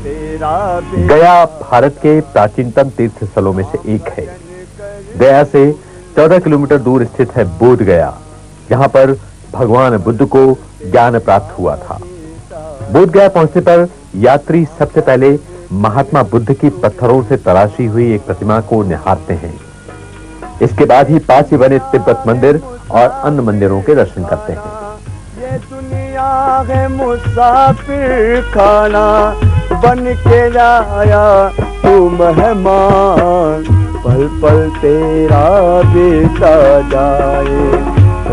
गया भारत के प्राचीनतम तीर्थ स्थलों में से एक है। गया से 14 किलोमीटर दूर स्थित है बोध गया, जहां पर भगवान बुद्ध को ज्ञान प्राप्त हुआ था। बोध गया पहुंचने पर यात्री सबसे पहले महात्मा बुद्ध की पत्थरों से तराशी हुई एक प्रतिमा को निहारते हैं। इसके बाद ही पास ही बने तिब्बत मंदिर और अन्य मंदिरों के दर्शन करते हैं। ये दुनिया है मुसाफिर खाना, बन के आया तू मेहमान, पल पल तेरा बीता जाए,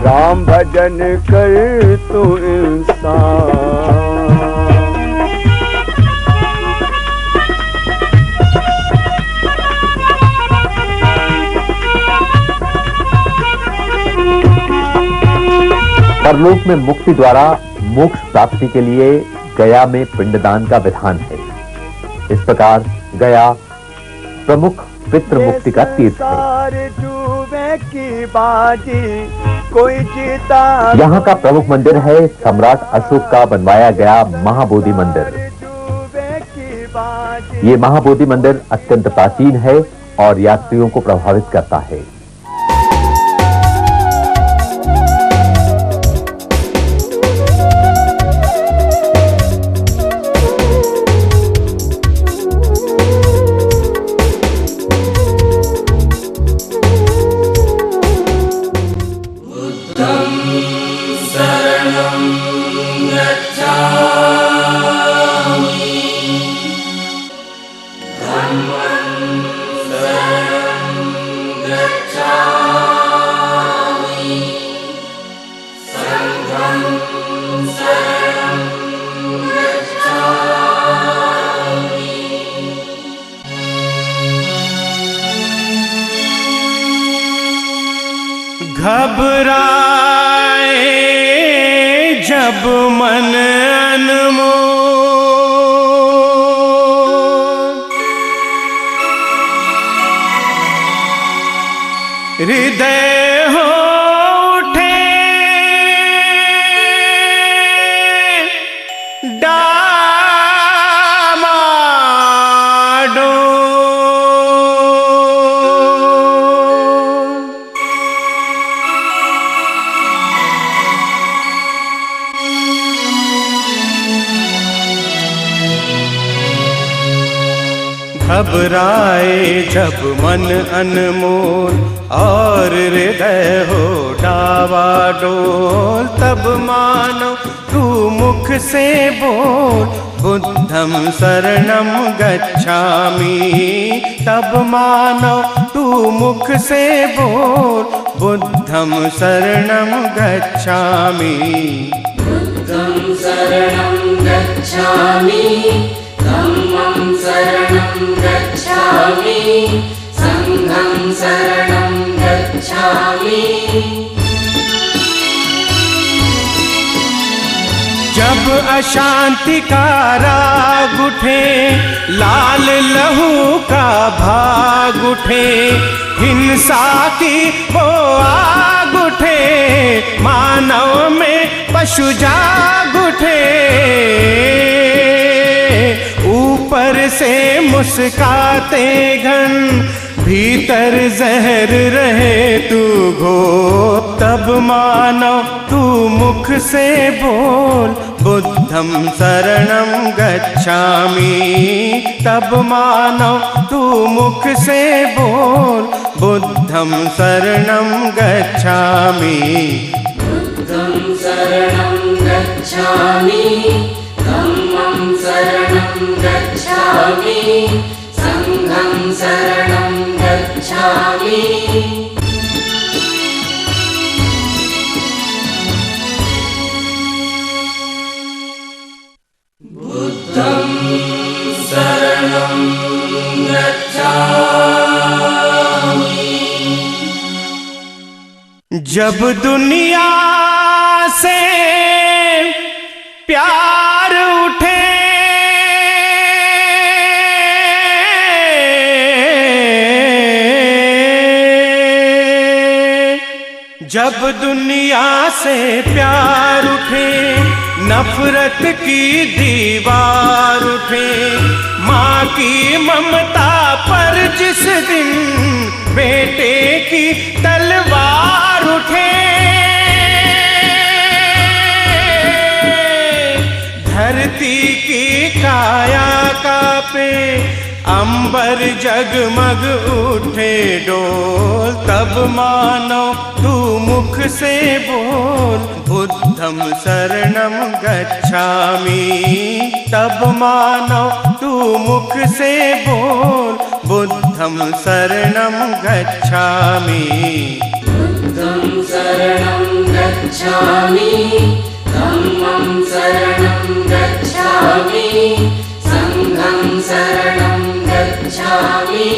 राम भजन कर तू इंसान। परलोक में मुक्ति द्वारा मोक्ष प्राप्ति के लिए गया में पिंडदान का विधान है। इस प्रकार गया प्रमुख पितृ मुक्ति का तीर्थ है। यहाँ का प्रमुख मंदिर है सम्राट अशोक का बनवाया गया महाबोधि मंदिर। ये महाबोधि मंदिर अत्यंत प्राचीन है और यात्रियों को प्रभावित करता है। घबराए जब मन अनमोल, हृदय हो उठे घबराए जब मन अनमोल और हृदय हो डावाडोल, तब मानो तू मुख से बोल बुद्धं शरणं गच्छामि, तब मानो तू मुख से बोल बुद्धं शरणं गच्छामि। बुद्धं शरणं गच्छामि, धम्मं शरणं गच्छामि, संघं शरणं गच्छामि। जब अशांति का राग उठे, लाल लहू का भाग उठे, हिंसा की वो आग उठे, मानव में पशु जाग उठे, ऊपर से मुस्काते घन, भीतर जहर रहे तू घोर, तब मानो तू मुख से बोल बुद्धं शरणं गच्छामि, तब मानो तू मुख से बोल बुद्धं शरणं गच्छामि। बुद्धं शरणं गच्छामि, धम्मं शरणं गच्छामि, संघं शरणं गच्छामि। बुद्धं शरणं गच्छामि। जब दुनिया से प्यार उठे, जब दुनिया से प्यार उठे, नफरत की दीवार उठे, ममता पर जिस दिन बेटे की तलवार उठे, धरती की काया कांपे, अंबर जगमग उठे डोल, तब मानो तू मुख से बोल बुद्धं शरणं गच्छामि, तब मानो तू मुख से बोल बुद्धं शरणं गच्छामि। बुद्धं शरणं गच्छामि, धम्मं शरणं गच्छामि, संघं शरणं गच्छामि।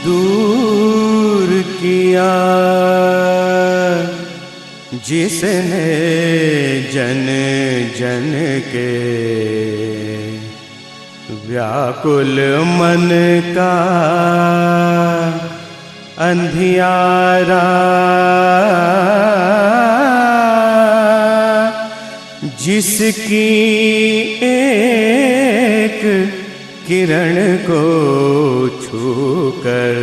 दूर किया जिसने जन जन के व्याकुल मन का अंधियारा, जिसकी एक किरण को छूकर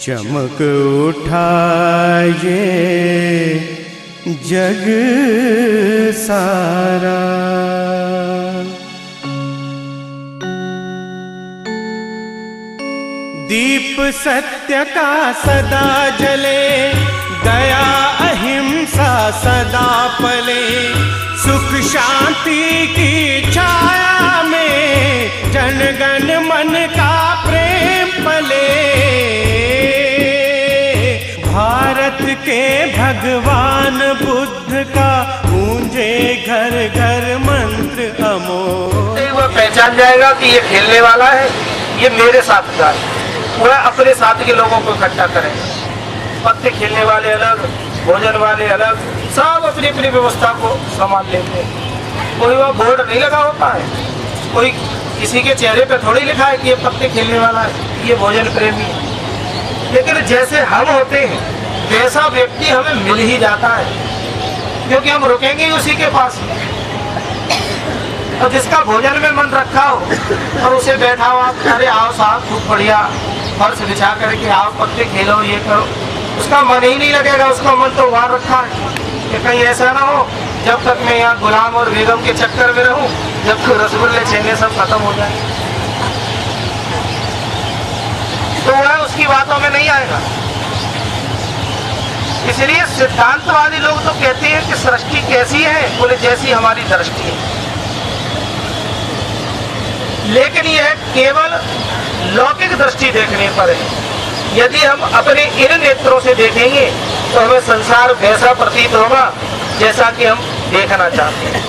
चमक उठा ये जग सारा। दीप सत्य का सदा जले, दया अहिंसा सदा पले, सुख शांति की छाया में जनगण मन का प्रेम पले। भारत के भगवान बुद्ध का गूंजे घर घर मंत्र अमोघ। वो पहचान जाएगा कि ये खेलने वाला है, ये मेरे साथ का है। वह अपने साथ के लोगों को इकट्ठा करेगा। पत्ते खेलने वाले अलग, भोजन वाले अलग, सब अपनी अपनी व्यवस्था को संभाल लेते हैं। कोई वह बोर्ड नहीं लगा होता है, कोई किसी के चेहरे पे थोड़ी लिखा है कि ये पत्ते खेलने वाला है, ये भोजन प्रेमी है। लेकिन जैसे हम होते हैं वैसा व्यक्ति हमें मिल ही जाता है, क्योंकि हम रुकेंगे उसी के पास। और जिसका भोजन में मन रखा हो और उसे बैठा हुआ, अरे आओ साहब खूब बढ़िया फर्श बिछा करके आओ पत्ते खेलो ये करो, उसका मन ही नहीं लगेगा। उसका मन तो वहां रखा है कि कहीं ऐसा ना हो जब तक मैं यहाँ गुलाम और बेगम के चक्कर में रहूं, जब तक रसगुल्ले छेने सब खत्म हो जाए, तो वह उसकी बातों में नहीं आएगा। इसलिए सिद्धांतवादी लोग तो कहते हैं कि सृष्टि कैसी है, बोले जैसी हमारी दृष्टि है। लेकिन यह केवल लौकिक दृष्टि देखने पर है। यदि हम अपने इन नेत्रों से देखेंगे तो हमें संसार वैसा प्रतीत होगा जैसा कि हम देखना चाहते हैं।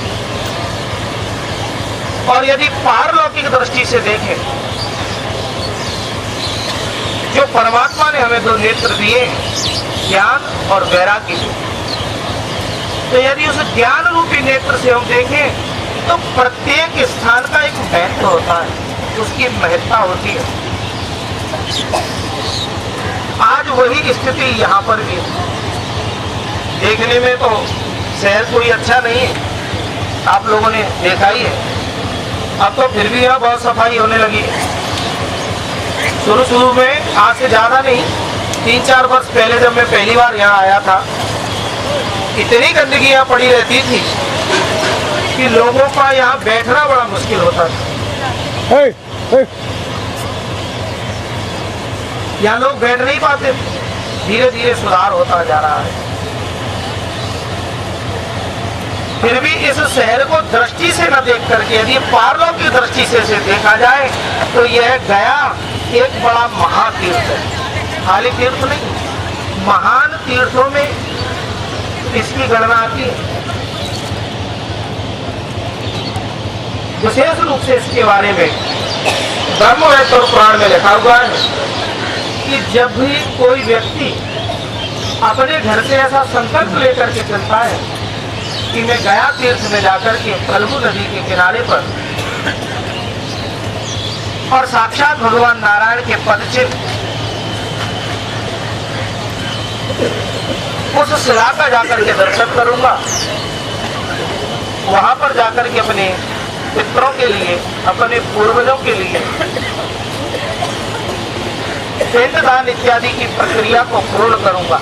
और यदि पारलौकिक दृष्टि से देखें, जो परमात्मा ने हमें दो नेत्र दिए, ज्ञान और वैराग्य, तो यदि उस ज्ञान रूपी नेत्र से हम देखें तो प्रत्येक स्थान का एक महत्व होता है, उसकी महत्ता होती है। आज वही स्थिति यहाँ पर भी है। देखने में तो शहर कोई अच्छा नहीं है, आप लोगों ने देखा ही है। अब तो फिर भी यहाँ बहुत सफाई होने लगी है। शुरू में, आज से ज्यादा नहीं, 3-4 वर्ष पहले जब मैं पहली बार यहाँ आया था, इतनी गंदगी यहाँ पड़ी रहती थी कि लोगों का यहाँ बैठना बड़ा मुश्किल होता था। यहाँ लोग बैठ नहीं पाते। धीरे धीरे सुधार होता जा रहा है। फिर भी इस शहर को दृष्टि से न देख करके यदि पारलौकिक दृष्टि से देखा जाए तो यह गया एक बड़ा महातीर्थ है। खाली तीर्थ नहीं, महान तीर्थों में इसकी गणना आती है। विशेष रूप से इसके बारे में ब्रह्मवेद और पुराण में लिखा हुआ है कि जब भी कोई व्यक्ति अपने घर से ऐसा संकल्प लेकर के चलता है कि मैं गया तीर्थ में जाकर के फल्गु नदी के किनारे पर और साक्षात भगवान नारायण के पद चिन्ह उस शिला का जाकर के दर्शन करूंगा। वहां पर जाकर के अपने पितरों के लिए, अपने पूर्वजों के लिए पिंडदान इत्यादि की प्रक्रिया को पूर्ण करूंगा।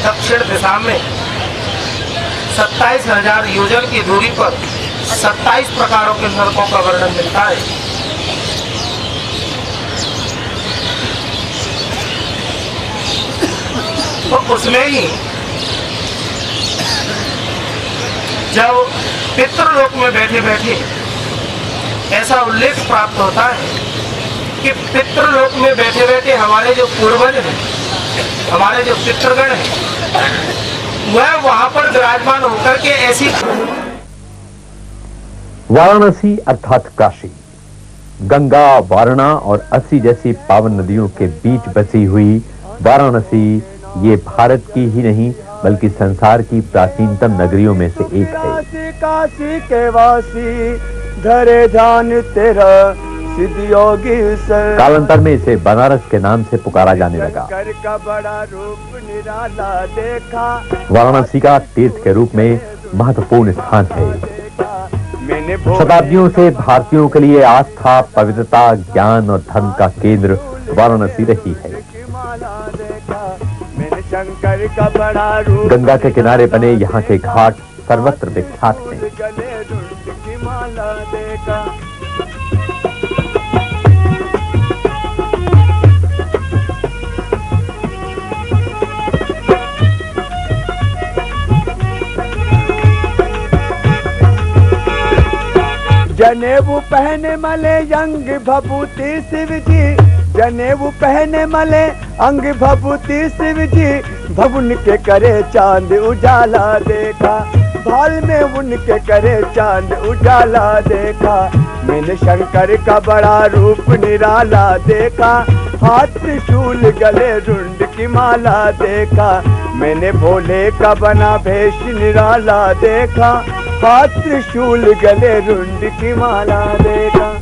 दक्षिण दिशा में 27,000 योजन की दूरी पर 27 प्रकारों के नरकों का वर्णन मिलता है। तो उसमें ही जब पितृलोक में बैठे बैठे ऐसा उल्लेख प्राप्त होता है कि पितृलोक में बैठे बैठे हमारे जो पूर्वज हैं, हमारे जो पितृगण हैं, वह वहां पर विराजमान होकर के ऐसी वाराणसी अर्थात काशी, गंगा, वारणा और अस्सी जैसी पावन नदियों के बीच बसी हुई वाराणसी ये भारत की ही नहीं बल्कि संसार की प्राचीनतम नगरियों में से एक है। काशी के वासी धरे ध्यान तेरा सिद्ध योगी सर। कालांतर में इसे बनारस के नाम से पुकारा जाने लगा। शंकर का बड़ा रूप निराला देखा। वाराणसी का तीर्थ के रूप में महत्वपूर्ण स्थान है। मैंने शताब्दियों से भारतीयों के लिए आस्था, पवित्रता, ज्ञान और धर्म का केंद्र वाराणसी रही है। मैंने शंकर का बड़ा रूप। गंगा के किनारे बने यहाँ के घाट सर्वत्र विख्यात हैं। गले रुंड की माला देखा। जनेऊ पहने मले अंग भभूति शिव जी। जनेऊ पहने मले अंग भभूति शिव जी। भवन के करे चांद उजाला देखा। भाल में उनके करे चांद उजाला देखा। मैंने शंकर का बड़ा रूप निराला देखा। हाथ त्रिशूल गले रुंड की माला देखा। मैंने भोले का बना भेष निराला देखा। हाथ त्रिशूल गले रुंड की माला देखा।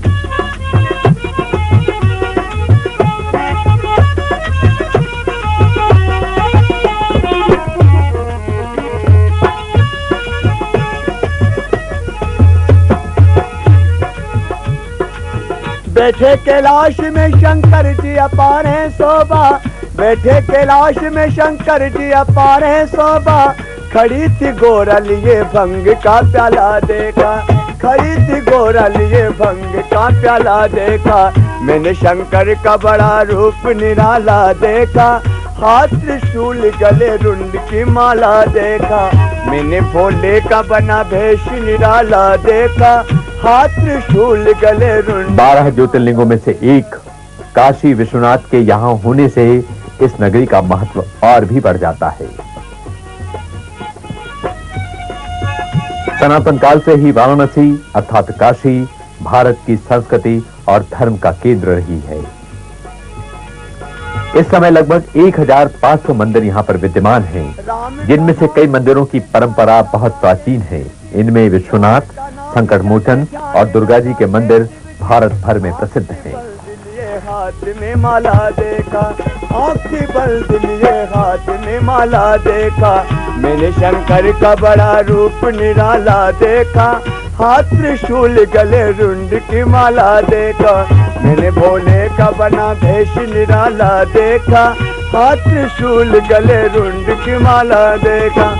बैठे कैलाश में शंकर जी अपार है शोभा। बैठे कैलाश में शंकर जी अपार है शोभा। खड़ी थी गोरा लिए भंग का प्याला देखा। खड़ी थी गोरा लिए भंग का प्याला देखा। मैंने शंकर का बड़ा रूप निराला देखा। हाथ त्रिशूल गले रुंड की माला देखा। मैंने भोले का बना भेष निराला देखा। हाथ त्रिशूल गले रुंड। 12 ज्योतिर्लिंगों में से एक काशी विश्वनाथ के यहाँ होने से इस नगरी का महत्व और भी बढ़ जाता है। सनातन काल से ही वाराणसी अर्थात काशी भारत की संस्कृति और धर्म का केंद्र रही है। इस समय लगभग 1500 मंदिर यहाँ पर विद्यमान हैं, जिनमें से कई मंदिरों की परंपरा बहुत प्राचीन है। इनमें विश्वनाथ, संकट मोचन और दुर्गा जी के मंदिर भारत भर में प्रसिद्ध हैं। हाथ में माला देखा। आँखी बल दिलिए हाथ में माला देखा। मैंने शंकर का बड़ा रूप निराला देखा। हाथ त्रिशूल गले रुंड की माला देखा। मैंने भोले का बना भेष निराला देखा। हाथ त्रिशूल गले रुंड की माला देखा।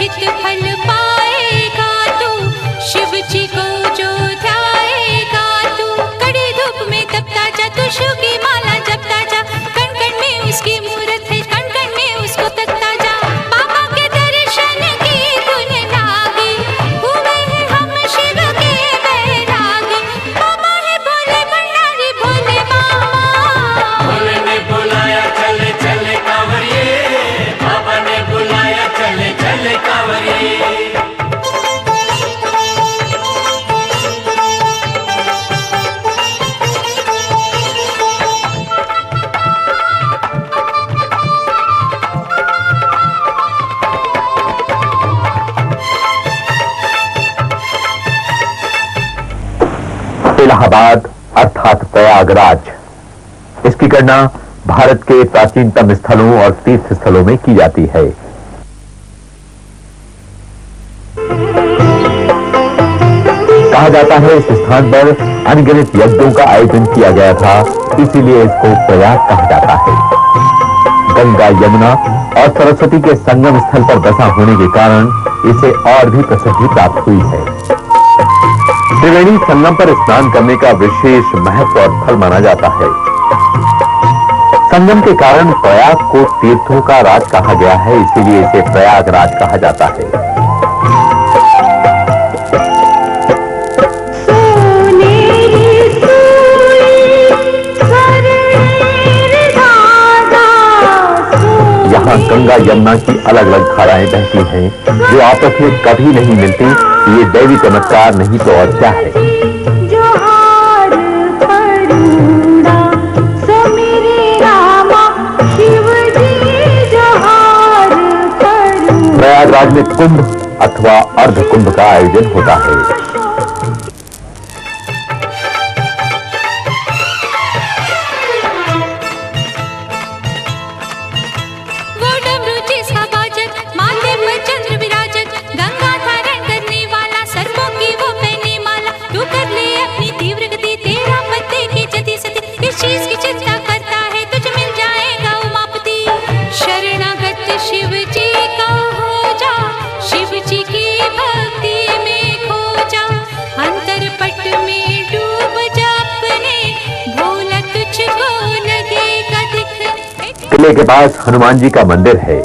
उचित फल पाएगा तू, शिव जी को जो ध्याएगा तू। कड़ी धूप में तपता जा, तू शिव की माला जपता जा, कण कण में उसकी मूरत है, कण कण में उसको तकता जा। बाबा के दर्शन की धुन लागे, हुए हैं हम शिव के बैरागी। बाबा है भोले भंडारी भोले बाबा। भोले ने बुलाया चले चले कांवरिए, बाबा ने बुलाया चले चले कांवरिए। इलाहाबाद अर्थात प्रयागराज, इसकी गणना भारत के प्राचीनतम स्थलों और तीर्थ स्थलों में की जाती है। कहा जाता है इस स्थान पर अनगिनत यज्ञों का आयोजन किया गया था, इसीलिए इसको प्रयाग कहा जाता है। गंगा, यमुना और सरस्वती के संगम स्थल पर बसा होने के कारण इसे और भी प्रसिद्धि प्राप्त हुई है। त्रिवेणी संगम पर स्नान करने का विशेष महत्व और फल माना जाता है। संगम के कारण प्रयाग को तीर्थों का राज कहा गया है, इसीलिए इसे प्रयागराज कहा जाता है। यहाँ गंगा यमुना की अलग अलग धाराएं बहती हैं, जो आपस में कभी नहीं मिलती। ये दैवी चमत्कार नहीं तो और क्या है। प्रयागराज में कुंभ अथवा अर्ध कुंभ का आयोजन होता है। किले के पास हनुमान जी का मंदिर है।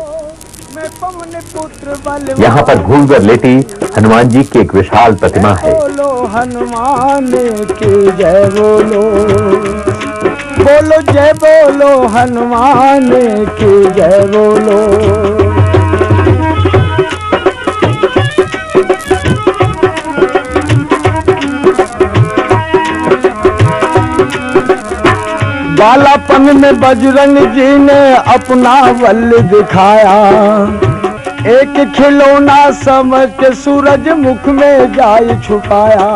यहाँ पर भूलकर लेटी हनुमान जी की एक विशाल प्रतिमा है। बोलो हनुमान की जय बोलो, बोलो जय बोलो हनुमान की जय बोलो। बालापन में बजरंग जी ने अपना बल दिखाया, एक खिलौना समझ के सूरज मुख में जाय छुपाया।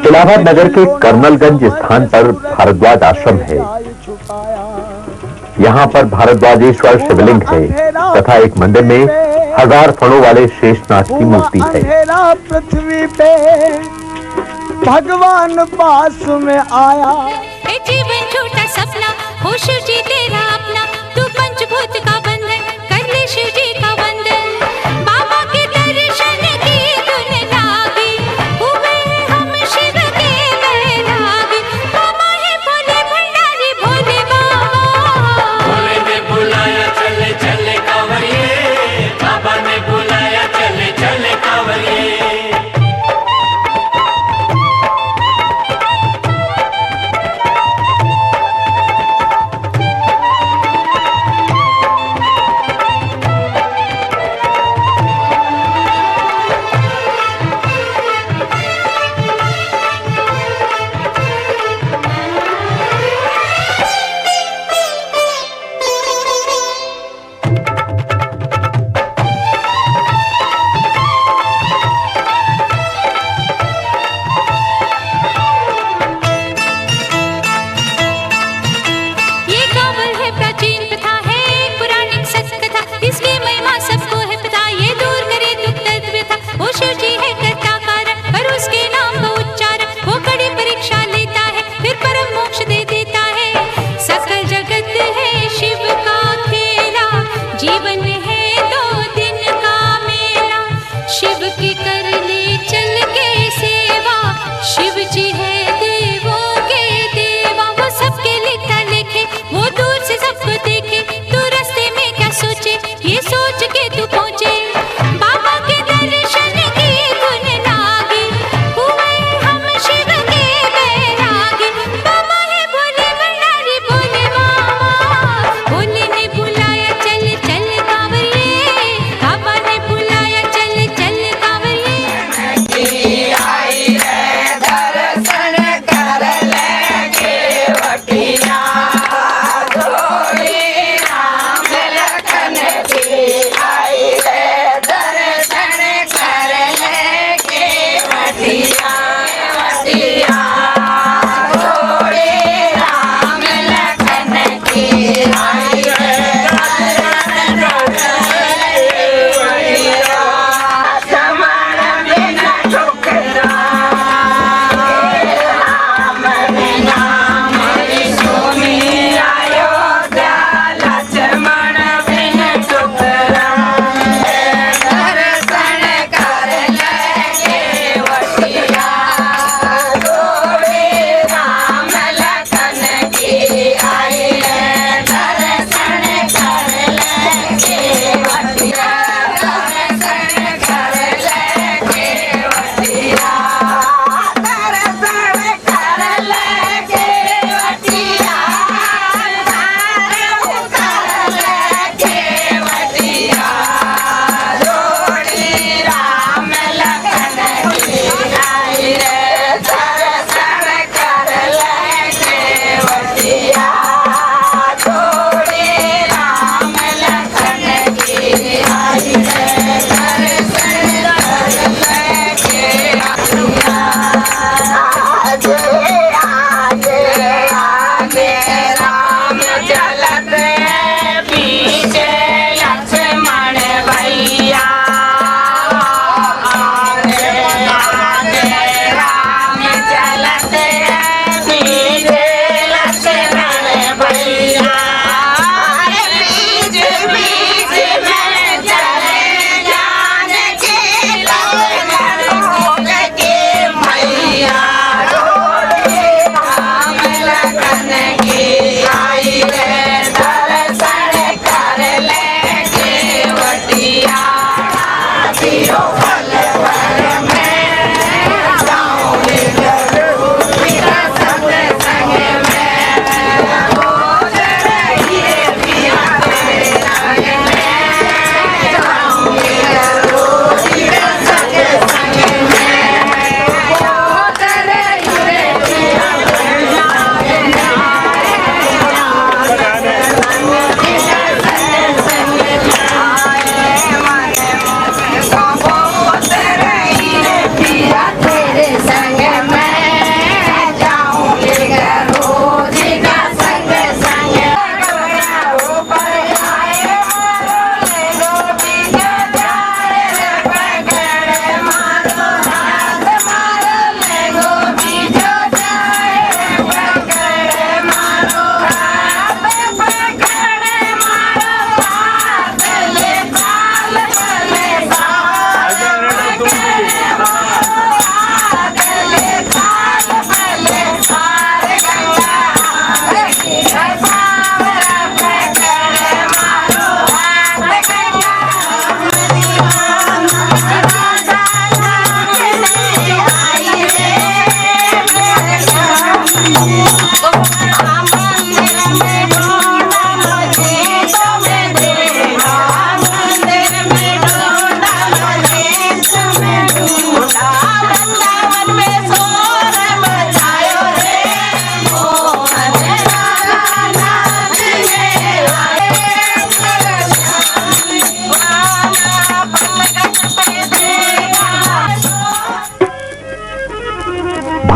इलाहाबाद नगर के कर्नलगंज स्थान पर भारद्वाज आश्रम है। यहाँ पर भारद्वाजेश्वर शिवलिंग है तथा एक मंदिर में 1000 फणों वाले शेषनाग की मूर्ति है। पृथ्वी पे भगवान पास में आया। जीवन छोटा सपना हो शिव जी तेरा अपना, तू पंचभूत का बंधन कर ले शिव जी का वंदन। बाबा के दर्शन की धुन लागी, हुए हम शिव के बैरागी। बाबा है भोले भंडारी भोले बाबा। भोले ने बुलाया चले चले कांवरिए, बाबा ने बुलाया चले चले कांवरिए।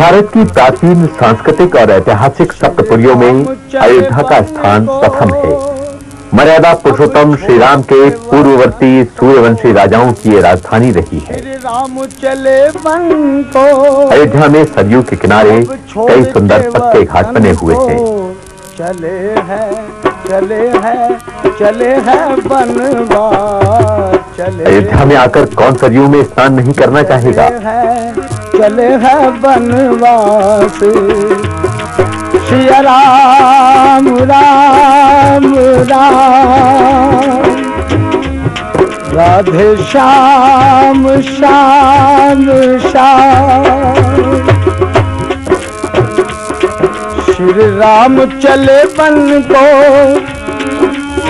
भारत की प्राचीन सांस्कृतिक और ऐतिहासिक सप्तपुरियों में अयोध्या का स्थान प्रथम है। मर्यादा पुरुषोत्तम श्री राम के पूर्ववर्ती सूर्यवंशी राजाओं की ये राजधानी रही है। राम चले वन को, अयोध्या में सरयू के किनारे कई सुंदर पक्के घाट बने हुए हैं। चले हैं बनवास, चले अयोध्या में आकर कौन सरयू में स्नान नहीं करना चाहेगा। चले हैं बनवास। सिया राम राम राम, राधे श्याम श्याम श्याम। श्री राम चले वन को,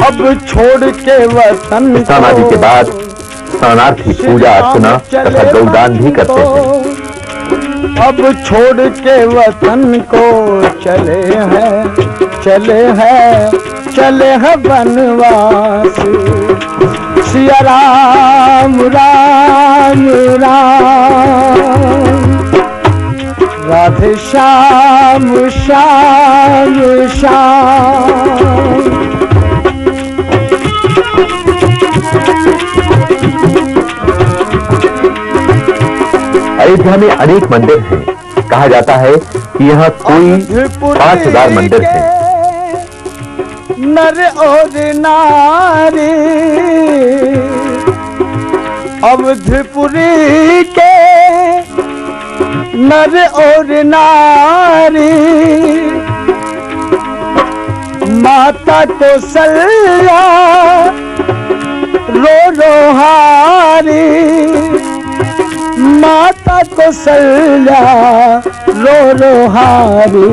अब छोड़ के वतन को। स्नान आदि के बाद स्नानार्थी पूजा अर्चना तथा गौदान भी करते हैं। अब छोड़ के वतन को चले हैं बनवास। सिया राम राम राम, राधे श्याम श्याम श्याम। अयोध्या में अनेक मंदिर हैं। कहा जाता है कि यहाँ कोई 5000 मंदिर हैं। नर और नारी अवधपुरी के, नर और नारी माता कौशल्या रो रोहारी, माता कौशल्या रो रोहारी।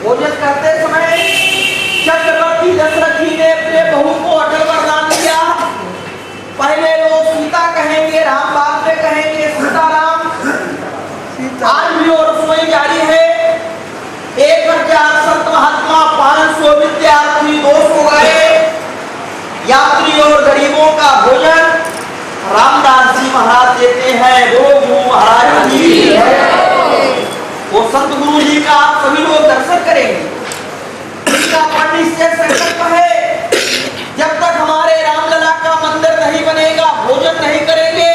भोजन करते समय चक्रवर्ती दशरथ जी ने अपने बहू को अटल वरदान दिया। पहले लोग सीता कहेंगे, राम बाद में कहेंगे सीताराम। आज भी और रसोई जारी है। 1000 संत महात्मा 500 विद्यार्थी 200 गए। यात्री और गरीबों का भोजन रामदास जी महाराज देते हैं। वो गुरु महाराज जी वो संत गुरु जी का आप सभी लोग दर्शन करेंगे। इसका पंडित से संकल्प है, जब तक हमारे रामलला का मंदिर नहीं बनेगा भोजन नहीं करेंगे,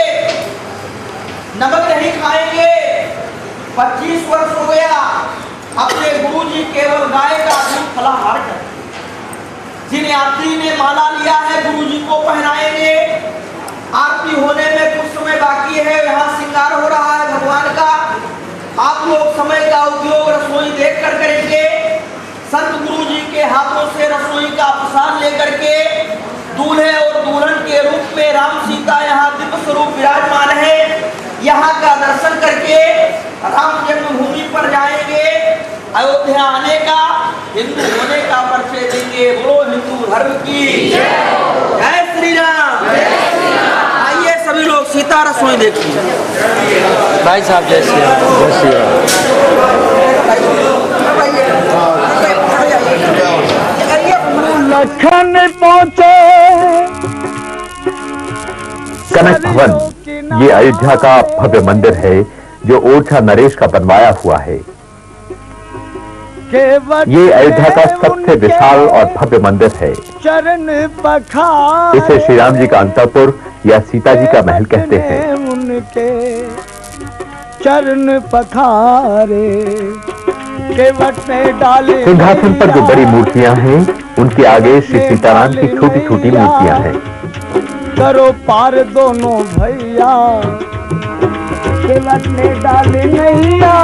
नमक नहीं खाएंगे। 25 वर्ष हो गया अपने गुरु जी केवल गाय का दूध फलाहार कर। जिन यात्री ने माला लिया है गुरु जी को पहनाएंगे। आरती होने में कुछ समय बाकी है, यहाँ श्रृंगार हो रहा है भगवान का। आप लोग समय का उपयोग रसोई देख कर करेंगे। संत गुरु जी के हाथों से रसोई का प्रसाद लेकर के दूल्हे और दुल्हन के रूप में राम सीता यहाँ दिव्य स्वरूप विराजमान है। यहाँ का दर्शन करके राम जन्मभूमि पर जाएंगे। अयोध्या आने का, हिंदू होने का परिचय देंगे। बोलो हिंदू धर्म की जय श्री राम। आइए सभी लोग सीता रसोई देखिए। भाई साहब जय श्री राम। जय श्री राम। लखन पहुंचे कनक भवन ये अयोध्या का भव्य मंदिर है जो ओरछा नरेश का बनवाया हुआ है। ये अयोध्या का सबसे विशाल और भव्य मंदिर है। चरण पखारे इसे श्री राम जी का अंतःपुर या सीता जी का महल कहते हैं। उनके चरण पखारे केवट में डाले सिंहासन पर जो बड़ी मूर्तियां हैं उनके आगे श्री सीताराम की छोटी छोटी मूर्तियां हैं। करो पार दोनों भैया केवट में डाले नैया,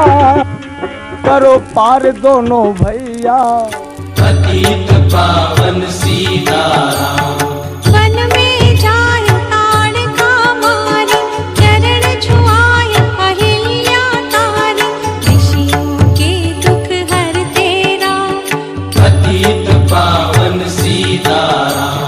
करो पार दोनों भैया। पतित पावन सीताराम वन में जाय ताड़ का मारी, चरण छुआय अहिल्या तारी, ऋषियों के दुख हरते राम। पतित पावन सीताराम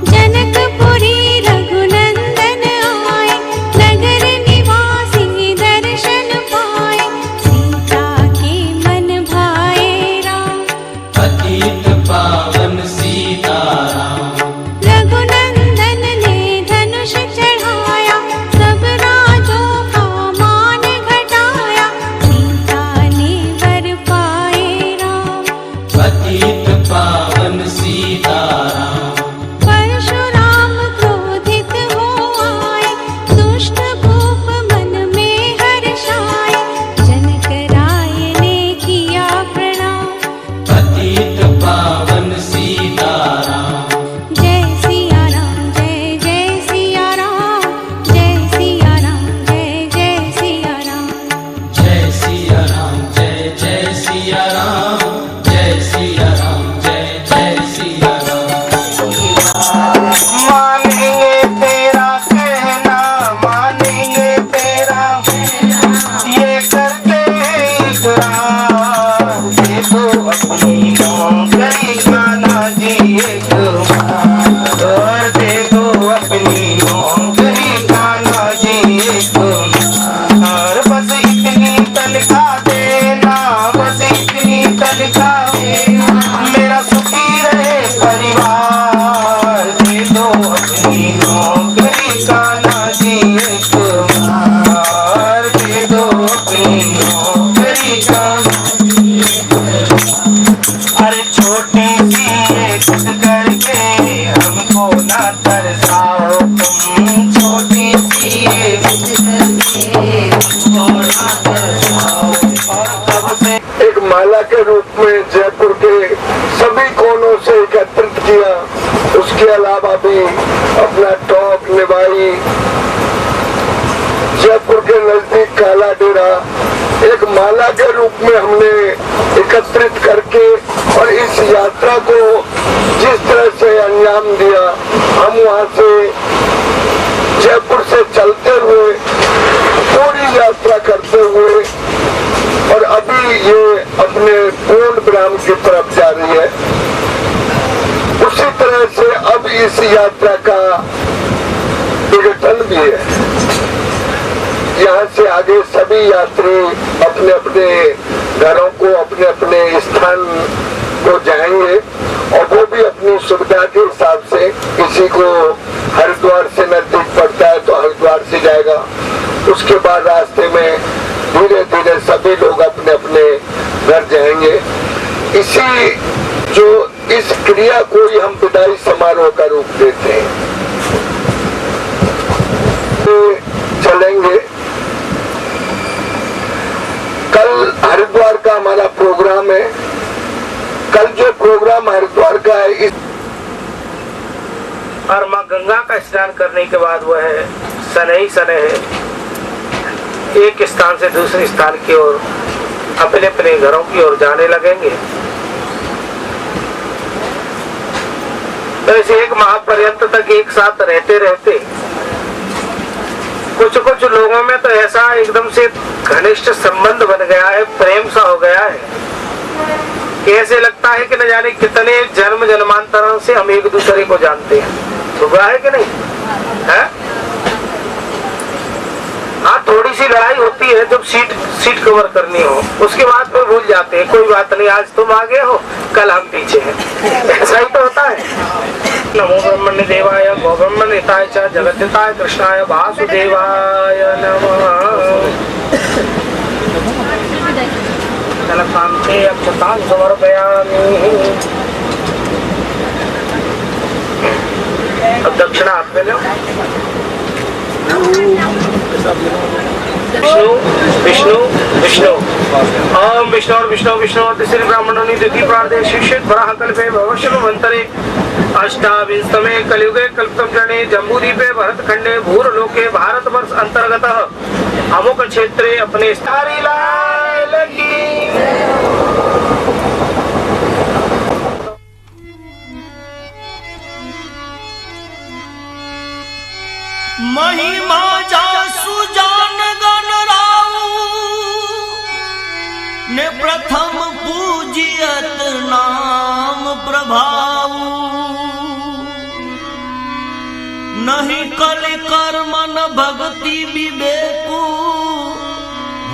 जनकपुरी रघुनंदन आए, नगर निवासी दर्शन पाए, सीता के मन भाए राम। पतित पावन सीताराम रघुनंदन ने धनुष चढ़ाया, सब राजों का मान घटाया, सीता ने वर पाए राम। पतित पावन सीताराम परशुराम क्रोधित हो आए, दुष्ट भूप मन में हर्षाए, जनक राय ने किया प्रणाम। पतित पावन सीताराम जय सिया राम जय जय सिया राम, जय सिया राम जय जय सिया राम। जय सिया राम जय जय सिया राम, जय सिया राम जय जय सिया राम। मानेंगे तेरा कहना, मानेंगे तेरा ये करते इकरार। ये तो अपनी नौकरी खाना जी एक बार, और दे दो अपनी नौकरी खाना जी एक बार। बस इतनी तनख्वाह देना, बस इतनी तनख्वाह देना, मेरा सुखी रहे परिवार। दे दो अपनी नौकरी खाना जी एक बार, दे दो अपनी नौकरी खाना। अरे छोटी सी एक करके हमको ना तरसाओ तुम, छोटी सी एक हमको ना तरसाओ। और तब से एक माला के रूप में जयपुर के सभी कोनों से एकत्रित किया। उसके अलावा भी अपना टॉप निभाई, जयपुर के नजदीक काला डेरा एक माला के रूप में हमने एकत्रित करके और इस यात्रा को जिस तरह से अंजाम दिया, हम वहाँ से जयपुर से चलते हुए पूरी यात्रा करते हुए और अभी ये अपने पूर्ण विराम की तरफ जा रही है। उसी तरह से अब इस यात्रा का विघटन भी है। यहाँ से आगे सभी यात्री अपने अपने घरों को, अपने अपने स्थान को जाएंगे और वो भी अपनी सुविधा के हिसाब से, किसी को हरिद्वार से नजदीक पड़ता है तो हरिद्वार से जाएगा। उसके बाद रास्ते में धीरे धीरे सभी लोग अपने अपने घर जाएंगे। इसी जो इस क्रिया को ही हम विदाई समारोह का रूप देते हैं। तो चलेंगे। कल हरिद्वार का हमारा प्रोग्राम है। कल जो प्रोग्राम हरिद्वार का है इस और माँ गंगा का स्नान करने के बाद वह सने ही सने एक स्थान से दूसरे स्थान की ओर अपने अपने घरों की ओर जाने लगेंगे। तो ऐसे एक माह पर्यंत तक एक साथ रहते रहते कुछ कुछ लोगों में तो ऐसा एकदम से घनिष्ठ संबंध बन गया है, प्रेम सा हो गया है कि ऐसे लगता है कि न जाने कितने जन्म जन्मांतरों से हम एक दूसरे को जानते हैं। हुआ है कि नहीं है? हाँ, थोड़ी सी लड़ाई होती है जब सीट कवर करनी हो, उसके बाद फिर भूल जाते हैं, कोई बात नहीं, आज तुम आगे हो कल हम पीछे हैं। ऐसा ही तो होता है। नमो ब्रह्मण्य देवाय गो ब्रह्मण्य हिताय च जगद्धिताय कृष्णाय वासुदेवाय नमः। जलकांते अक्षतां समर्पयामि। अब दक्षिणा हाथ में लो। विष्णु विष्णु विष्णु ओम विष्णु और विष्णु विष्णु तीसरे ब्राह्मणों ने द्वितीय प्रार्थे शिक्षित बराह कल्पे भविष्य मंतरे अष्टाविंशतमे कलियुगे कल्पतम जने जम्बूद्वीपे भरतखंडे भूरलोके भारतवर्ष अंतर्गत अमुक क्षेत्रे अपने स्थारी लाल की महिमा जासु जान गण राऊ ने प्रथम पूजियत नाम प्रभाऊ नहीं कलि कर्मन भक्ति विवेकु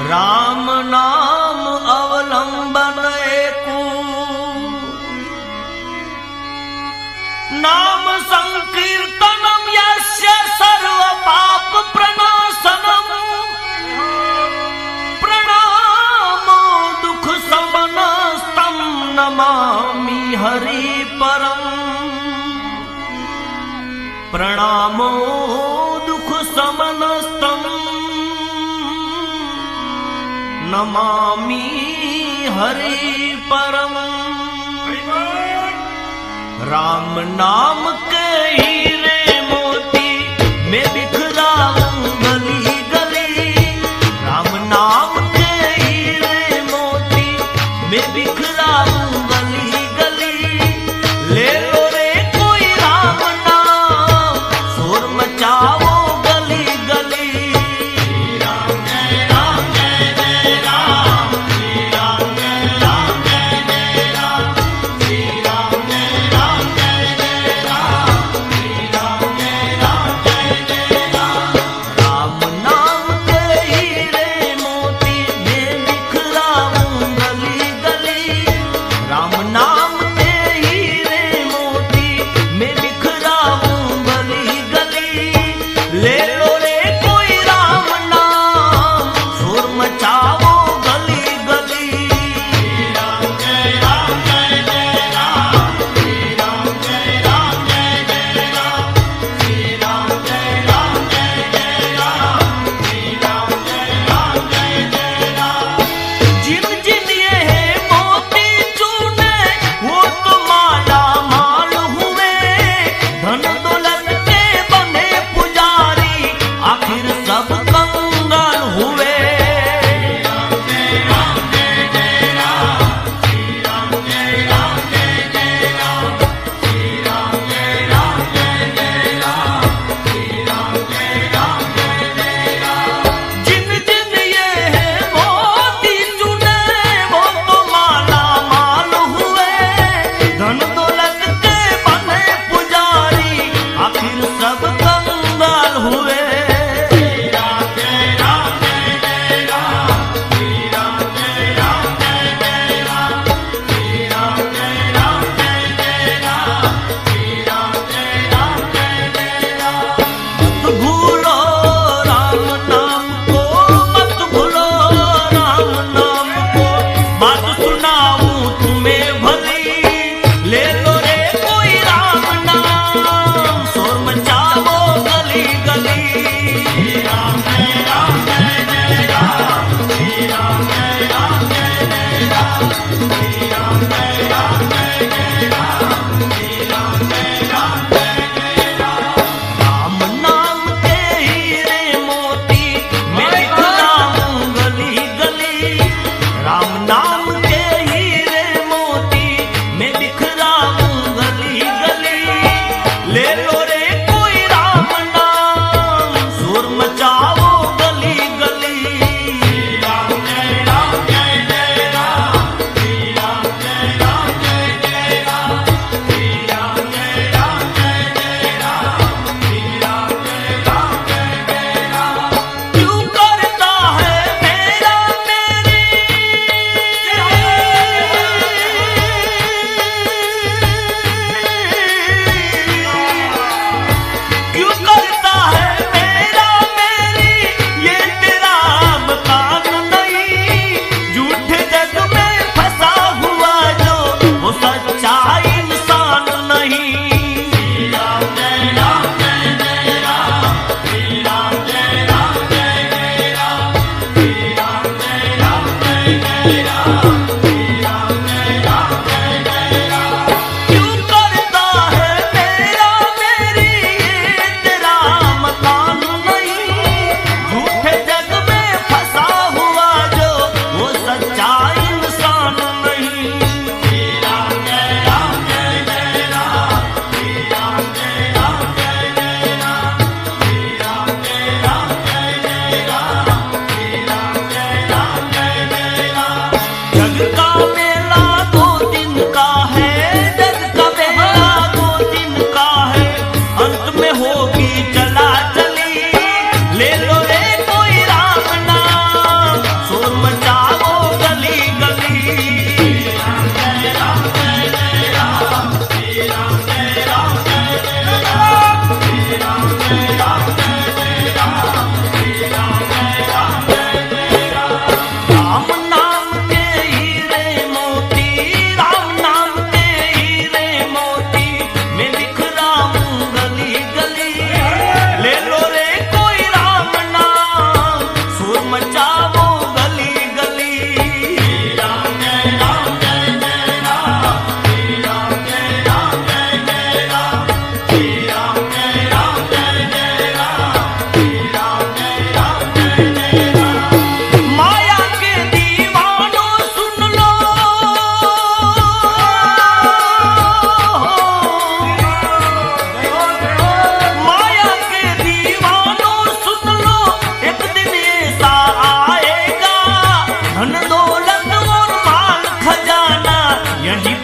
राम नाम अवलंबन एकु नाम संकीर्तनम यस्य सर्व पाप प्रणाशनम प्रणामो दुख समनस्तम नमामि हरि परम प्रणामो दुख समनस्तम नमामि हरि परम। राम नाम के हीरे मोती में बिखराऊं गली गली। राम नाम के हीरे मोती में बिखराऊं गली गली। ले लो रे कोई राम नाम शोर मचाओ गली गली। श्री राम जय राम जय जय राम। श्री राम जय राम जय जय राम। श्री राम जय राम जय जय राम। श्री राम जय राम जय जय राम। राम नाम के हीरे मोती में बिखराऊं गली गली। राम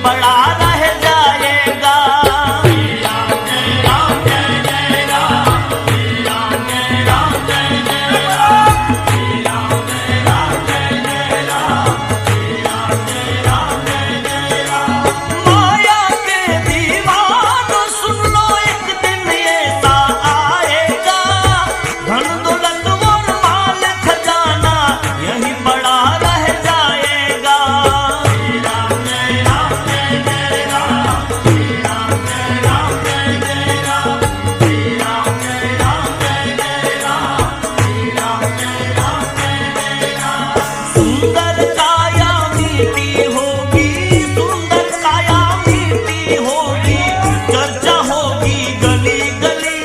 पड़ा रह जाएगा। माया के दीवानों सुन लो, एक दिन ऐसा आएगा, धन दौलत और माल खजाना यही पड़ा रह जाएगा। सुंदर काया मीठी होगी, सुंदर काया मीठी होगी, चर्चा होगी गली गली।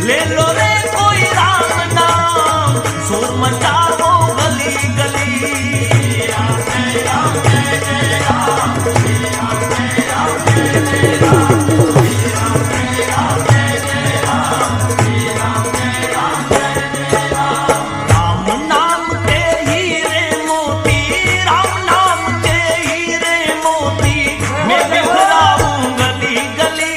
ले लो रे कोई राम नाम, शोर मचाओ गली गली। राम नाम के हीरे मोती, राम नाम के हीरे मोती, मैं बिखराऊं गली गली।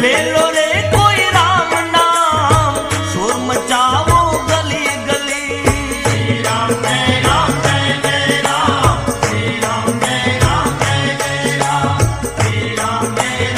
ले लो रे कोई राम नाम, शोर मचाओ गली गली। श्री राम जय राम जय जय राम, श्री राम जय राम जय जय राम, श्री राम जय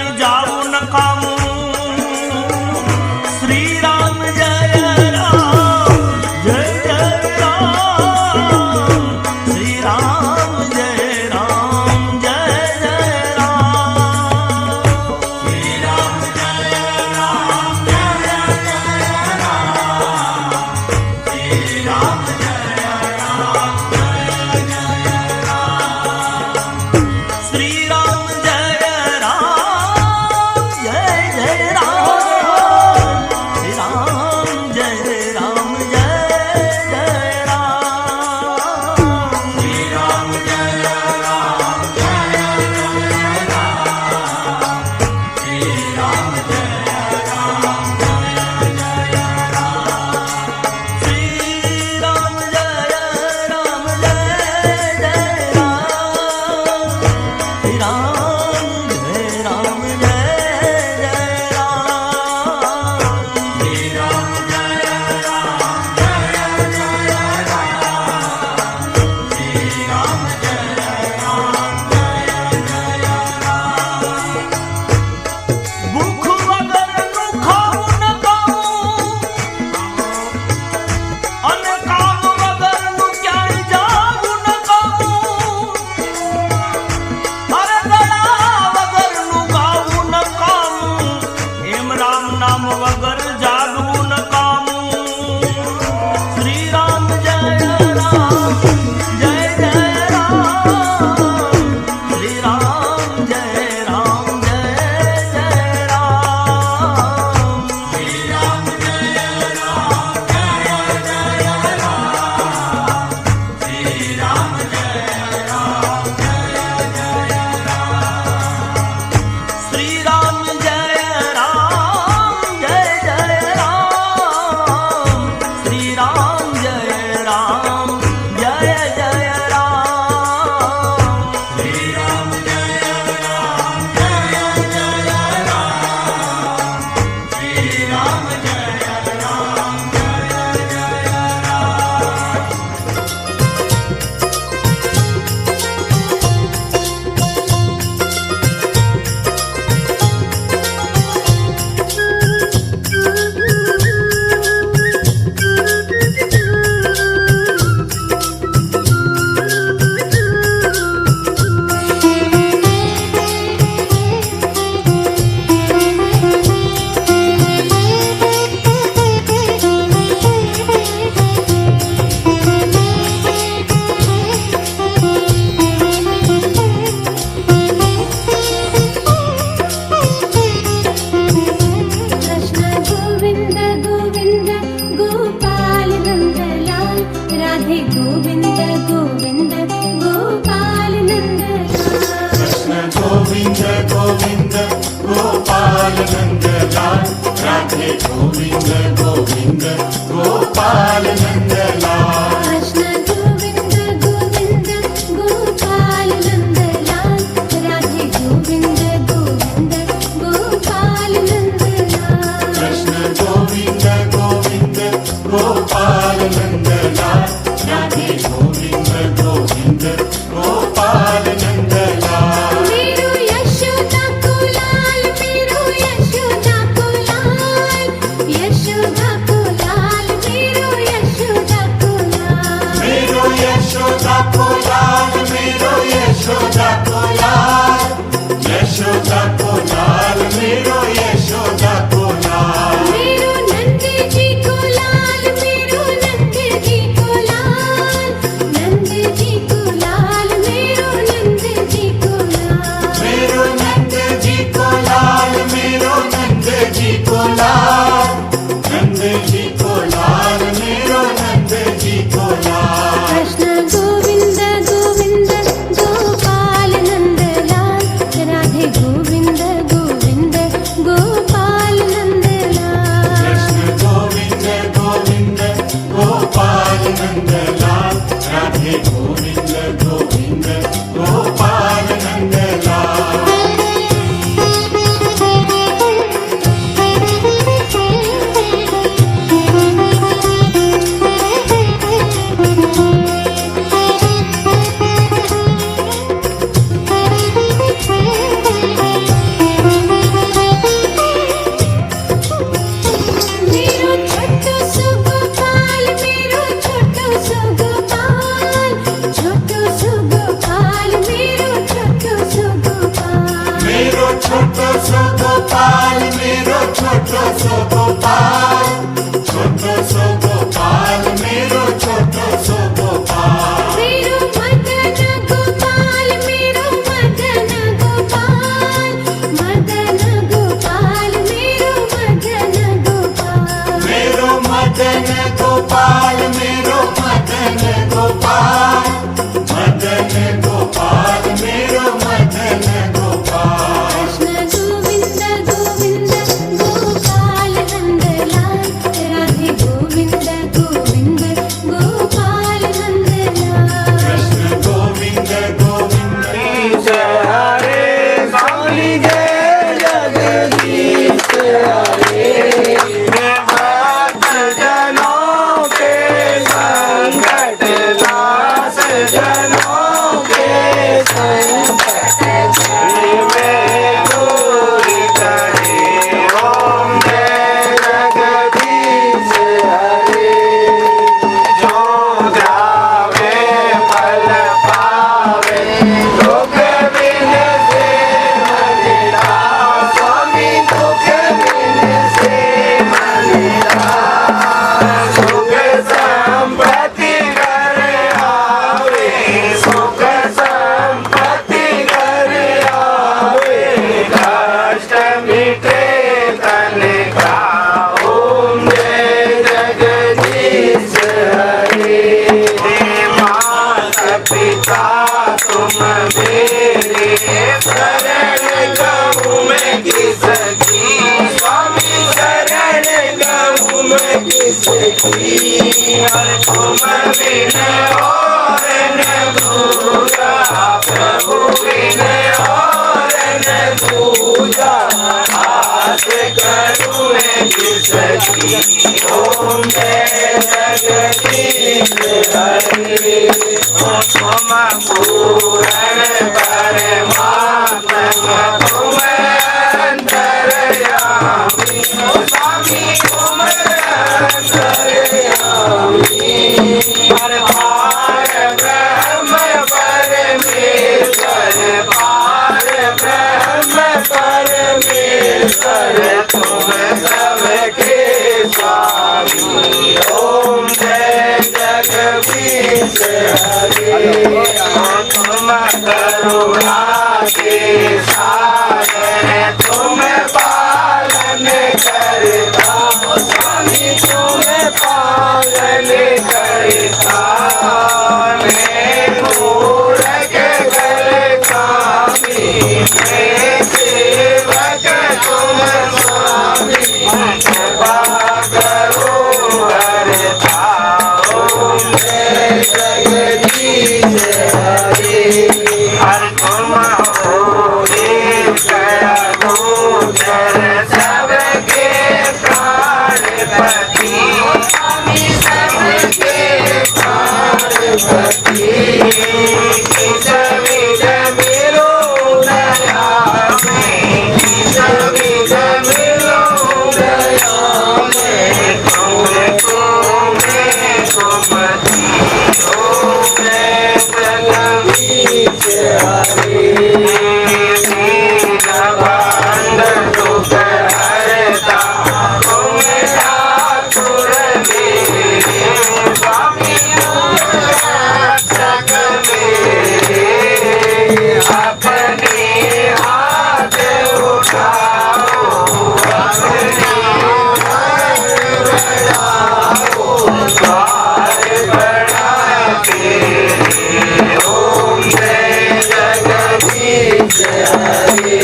क्याई जाऊ न कामू। श्री राम जय राम जय जय राम, श्री राम जय राम जय जय राम, श्री राम जय राम जय जय राम, श्री राम जय राम जय जय राम, श्री राम जय राम जय जय राम, श्री राम जय राम जय जय राम, श्री राम जय राम जय जय राम, श्री राम जय राम जय जय राम, श्री राम जय राम जय जय राम, श्री राम जय राम जय जय राम, श्री राम जय राम जय जय राम, श्री राम जय राम जय जय राम। भूख वगर नु खाऊं न गाऊं, अन काम वगर नु क्याई जाऊं न गाऊं, अरे गला वगर नु गाऊं न कामूं, एम राम नाम वगर जागू न कामूं। श्री राम जय राम जय जय राम, श्री राम जय राम जय जय राम, श्री राम जय राम जय जय राम, श्री राम जय राम जय जय राम, श्री राम जय राम जय जय राम, श्री राम जय राम जय जय राम, श्री राम जय राम जय जय राम, श्री राम जय राम जय जय राम। कृष्ण गोविंद गोविंद गोपाल नंदलाल, राधे गोविंद गोविंद गोपाल नंदलाल, कृष्ण गोविंद गोविंद गोपाल नंदलाल, राधे गोविंद गोविंद गोपाल नंदलाल, कृष्ण गोविंद गोविंद गोपाल नंदलाल, राधे गोविंद गोविंद गोपाल नंदलाल, कृष्ण गोविंद गोविंद गोपाल नंदलाल, राधे गोविंद गोविंद गोपाल नंदलाल, मेरो यशोदा को लाल, मेरो यशोदा को लाल, यशोदा को लाल, मेरो यशोदा को लाल, मेरो यशोदा को लाल, मेरो यशोदा को लाल, यशोदा को लाल, मेरो यशोदा को लाल, मेरो नंद जी को लाल, मेरो नंद जी को लाल, नंद जी को लाल, मेरो नंद जी को लाल, मेरो नंद जी को लाल, मेरो नंद जी को लाल, नंद जी को लाल, मेरो नंद जी को लाल, कृष्ण गोविंद गोविंद गोपाल नंदलाल, राधे गोविंद किसकी स्वामी शरण कहूँ मैं किसकी हर तुम बिन और न दूजा प्रभु बिन और न दूजा आस करूँ मैं किसकी ओम जय जगदीश हरि तुम पूर्ण परमात्मा तुम अंतर्यामी स्वामी तुम अंतर्यामी हर पार ब्रह्म परमेश्वर पार ब्रह्म परमेश्वर तुम सबके स्वामी ओम जय जगदीश हरि तुम करुणा के सागर तुम पालन करता स्वामी तुम पालन करता मैं मूरख गल कामी मैं सेवक तुम स्वामी कृपा करो हरता ओम जय जगदीश हरि हर तुम हो गया गोचर सबके प्राणपति स्वामी सबके प्राणपति किस विध मिलो दया में किस विध मिलो दया में तुमको मैं सुमति ओम जय जगदीश हरि दीनबंधु दुख हरता तुम ठाकुर मेरे स्वामी रक्षक मेरे अपने हाथ उठाओ अपने हाथ बढ़ाओ द्वार बढ़ा तेरे ओम जय जगदीश हरि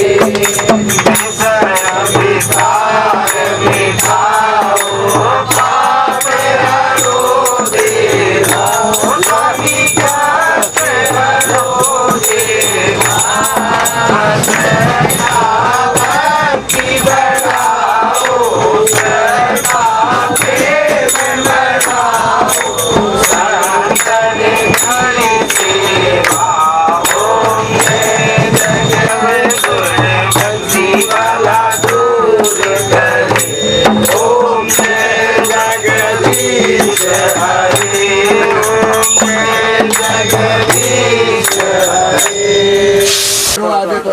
विकार मिटाओ पाप हरो देवा स्वामी कष्ट हरो देवा श्रद्धा भक्ति बढ़ाओ श्रद्धा प्रेम बढ़ाओ संतन घड़ी सेवा ओम जय जगदगुरु भक्ति वाला दूर करे ओम जय जगदीश हरि ओम जय जगदीश हरि आगे तो